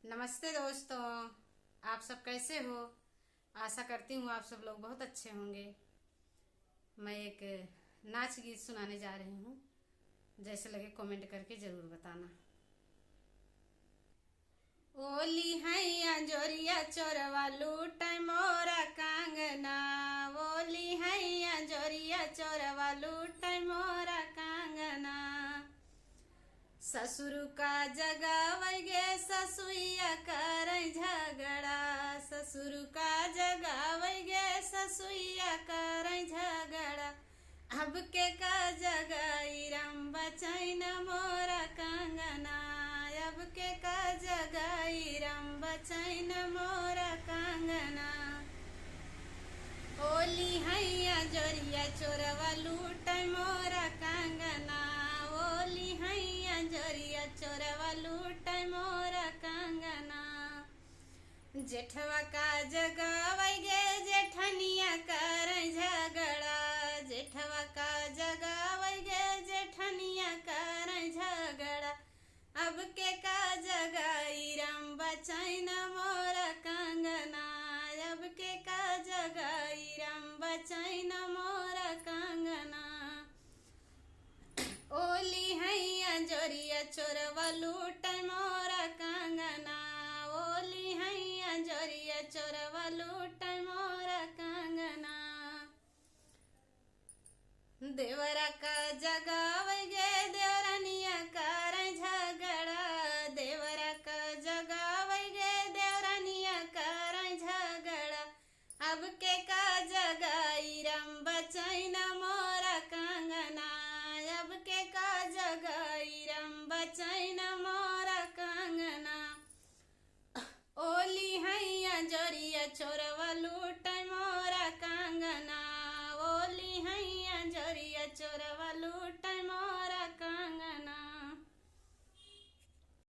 नमस्ते दोस्तों। आप सब कैसे हो? आशा करती हूँ आप सब लोग बहुत अच्छे होंगे। मैं एक नाच गीत सुनाने जा रही हूँ। जैसे लगे कमेंट करके ज़रूर बताना। ओली हैया जोरिया चोरवा लूट मोरा कांगना। ओली हैया जोरिया चोरवा लूट मोरा कांगना। ससुर का जगावै गे ससुइया कर झगड़ा। ससुर का जगावै गे ससुइया कर झगड़ा। अब के का जगाई राम बचैन मोरा कांगना। अब के का जगाई राम बचैन मोरा कांगना। ओली हैया जोरिया चोरवा लूट मोरा कांगना। ओली हैया जोरिया चोरवा लूट मोरा कांगना। जेठवा का जगावै गे जेठनिया कर झगड़ा। जेठवा का जगावै गे जेठनिया कर झगड़ा। अब के का जगाई राम बचैन मोरा कांगना। अब के का जगाई राम बचैन मोरा कांगना। ओली हैया जोरिया चोरवा लूट मोरा कांगना। ओली हैया जोरिया चोरवा लूट मोरा कांगना। देवरा का जगावै गे देवरनिया कर झगड़ा। देवरा का जगावै गे देवरनिया कर झगड़ा। अब के का जगाई राम बचैन मोरा कांगना। अब के का जगाई राम बचैन मोरा कांगना। ओली हैया जोरिया चोरवा लूट मोरा कांगना। ओली हैया जोरिया चोरवा लूट